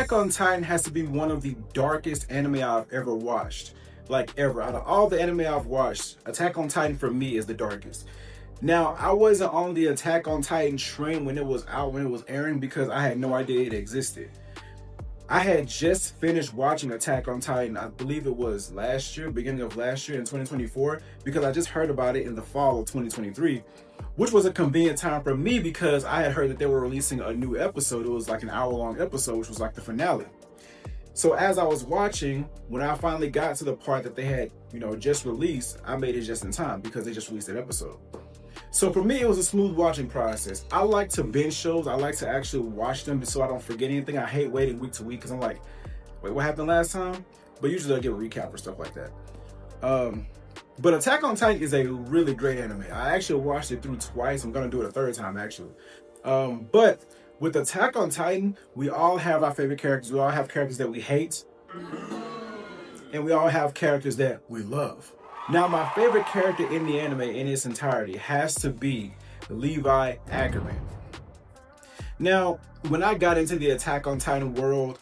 Attack on Titan has to be one of the darkest anime I've ever watched. Like ever. Out of all the anime I've watched, Attack on Titan for me is the darkest. Now, I wasn't on the Attack on Titan train when it was out, when it was airing, because I had no idea it existed. I had just finished watching Attack on Titan, I believe it was last year, beginning of last year in 2024, because I just heard about it in the fall of 2023, which was a convenient time for me because I had heard that they were releasing a new episode. It was like an hour-long episode, which was like the finale. So as I was watching, when I finally got to the part that they had, just released, I made it just in time because they just released that episode. So for me, it was a smooth watching process. I like to binge shows. I like to actually watch them so I don't forget anything. I hate waiting week to week because I'm like, wait, what happened last time? But usually I get a recap or stuff like that. But Attack on Titan is a really great anime. I actually watched it through twice. I'm going to do it a third time, actually. But with Attack on Titan, we all have our favorite characters. We all have characters that we hate. And we all have characters that we love. Now, my favorite character in the anime in its entirety has to be Levi Ackerman. Now, when I got into the Attack on Titan world,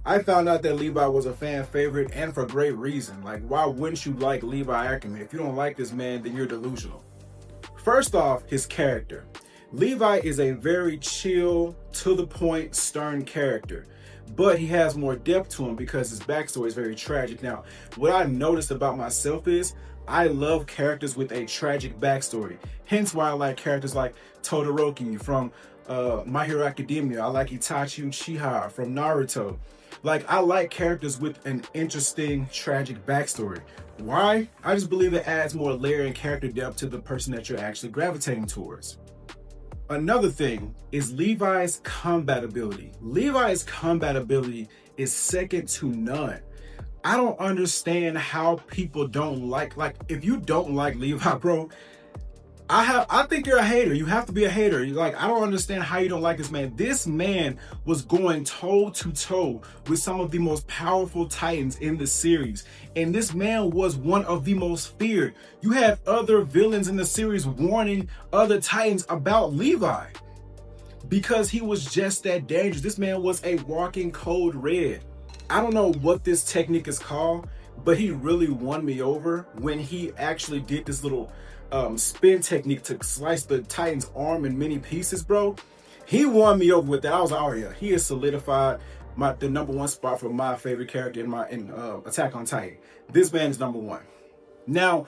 I found out that Levi was a fan favorite, and for great reason. Like, why wouldn't you like Levi Ackerman? If you don't like this man, then you're delusional. First off, his character. Levi is a very chill, to the point, stern character. But he has more depth to him because his backstory is very tragic. Now, what I noticed about myself is I love characters with a tragic backstory. Hence why I like characters like Todoroki from My Hero Academia. I like Itachi Uchiha from Naruto. Like, I like characters with an interesting, tragic backstory. Why? I just believe it adds more layer and character depth to the person that you're actually gravitating towards. Another thing is Levi's combat ability. Levi's combat ability is second to none. I don't understand how people don't like if you don't like Levi, bro, I think you're a hater. You have to be a hater. I don't understand how you don't like this man. This man was going toe to toe with some of the most powerful Titans in the series. And this man was one of the most feared. You have other villains in the series warning other Titans about Levi because he was just that dangerous. This man was a walking code red. I don't know what this technique is called, but he really won me over when he actually did this little spin technique to slice the Titan's arm in many pieces, bro. He won me over with that. I was like, oh yeah, he has solidified the number one spot for my favorite character in Attack on Titan. This man is number one. Now,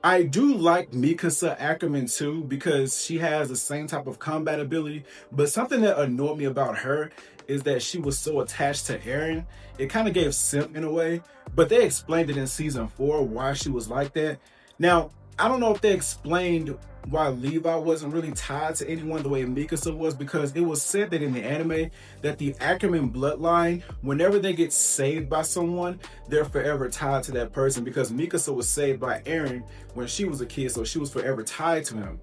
I do like Mikasa Ackerman too because she has the same type of combat ability, but something that annoyed me about her is that she was so attached to Eren. It kind of gave simp in a way, but they explained it in season 4 why she was like that. Now, I don't know if they explained why Levi wasn't really tied to anyone the way Mikasa was, because it was said that in the anime that the Ackerman bloodline, whenever they get saved by someone, they're forever tied to that person, because Mikasa was saved by Eren when she was a kid, so she was forever tied to him.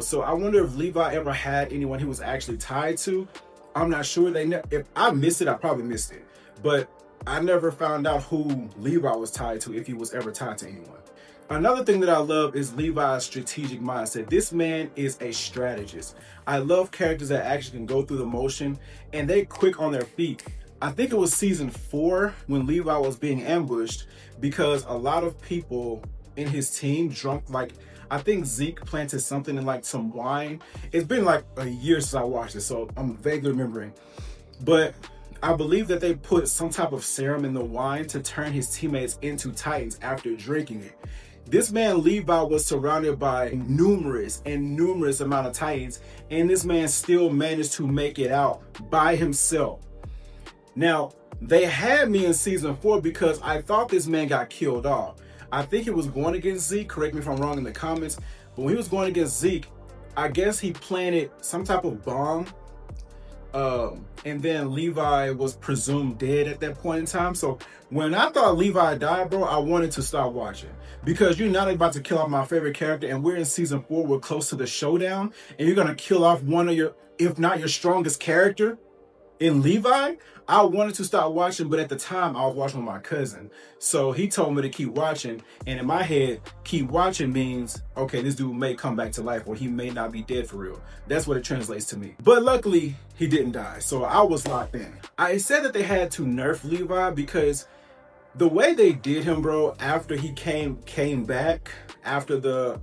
So I wonder if Levi ever had anyone he was actually tied to. I'm not sure. If I missed it, I probably missed it. But I never found out who Levi was tied to, if he was ever tied to anyone. Another thing that I love is Levi's strategic mindset. This man is a strategist. I love characters that actually can go through the motion and they quick on their feet. I think it was season 4 when Levi was being ambushed because a lot of people in his team drunk, I think Zeke planted something in some wine. It's been like a year since I watched it, so I'm vaguely remembering. But I believe that they put some type of serum in the wine to turn his teammates into Titans after drinking it. This man Levi was surrounded by numerous amount of Titans, and this man still managed to make it out by himself. Now, they had me in season 4 because I thought this man got killed off. I think it was going against Zeke, correct me if I'm wrong in the comments, but when he was going against Zeke, I guess he planted some type of bomb, and then Levi was presumed dead at that point in time. So when I thought Levi died, bro, I wanted to stop watching because you're not about to kill off my favorite character, and we're in season 4, we're close to the showdown, and you're gonna kill off one of your, if not your strongest character In Levi, I wanted to stop watching, but at the time I was watching with my cousin. So he told me to keep watching. And in my head, keep watching means, okay, this dude may come back to life or he may not be dead for real. That's what it translates to me. But luckily, he didn't die. So I was locked in. I said that they had to nerf Levi because the way they did him, bro, after he came back, after the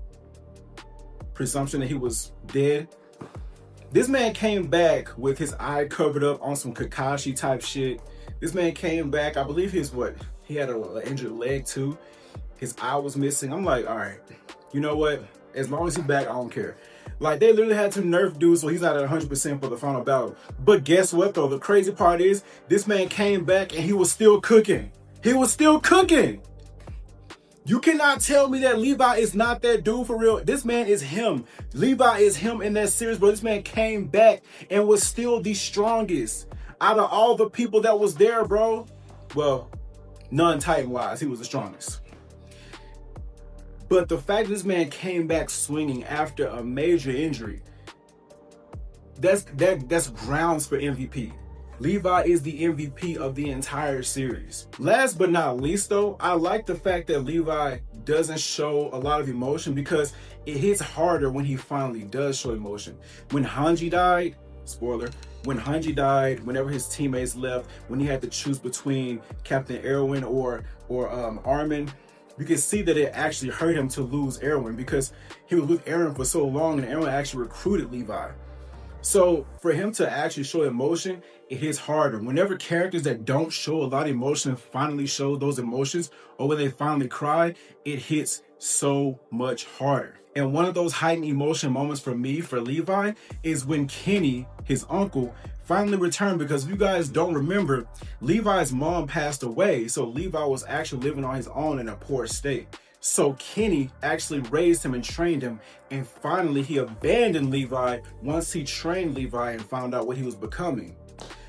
presumption that he was dead, this man came back with his eye covered up on some Kakashi type shit. This man came back, I believe he had an injured leg too. His eye was missing. I'm like, all right, you know what? As long as he's back, I don't care. Like, they literally had to nerf dude so he's not at 100% for the final battle. But guess what though? The crazy part is this man came back and he was still cooking. He was still cooking. You cannot tell me that Levi is not that dude for real. This man is him. Levi is him in that series, bro. This man came back and was still the strongest out of all the people that was there, bro. Well, non-Titan-wise, he was the strongest. But the fact that this man came back swinging after a major injury, that's grounds for MVP. Levi is the MVP of the entire series. Last but not least though, I like the fact that Levi doesn't show a lot of emotion because it hits harder when he finally does show emotion. When Hanji died, spoiler, when Hanji died, whenever his teammates left, when he had to choose between Captain Erwin or Armin, you can see that it actually hurt him to lose Erwin because he was with Erwin for so long and Erwin actually recruited Levi. So for him to actually show emotion, it hits harder. Whenever characters that don't show a lot of emotion finally show those emotions, or when they finally cry, it hits so much harder. And one of those heightened emotion moments for me, for Levi, is when Kenny, his uncle, finally returned. Because if you guys don't remember, Levi's mom passed away, so Levi was actually living on his own in a poor state. So Kenny actually raised him and trained him, and finally he abandoned Levi once he trained Levi and found out what he was becoming.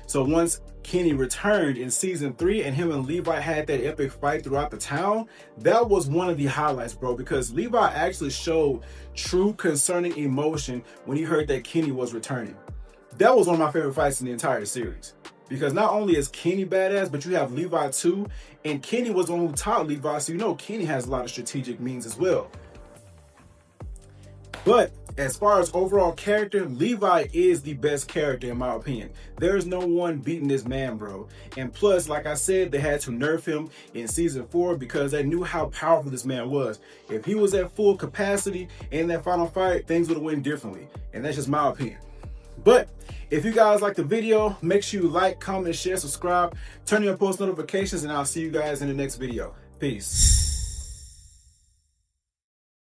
So once Kenny returned in season 3 and him and Levi had that epic fight throughout the town, that was one of the highlights, bro, because Levi actually showed true concerning emotion when he heard that Kenny was returning. That was one of my favorite fights in the entire series. Because not only is Kenny badass, but you have Levi too. And Kenny was the one who taught Levi, so you know Kenny has a lot of strategic means as well. But as far as overall character, Levi is the best character in my opinion. There is no one beating this man, bro. And plus, like I said, they had to nerf him in season 4 because they knew how powerful this man was. If he was at full capacity in that final fight, things would have went differently. And that's just my opinion. But if you guys like the video, make sure you like, comment, share, subscribe, turn on your post notifications, and I'll see you guys in the next video. Peace.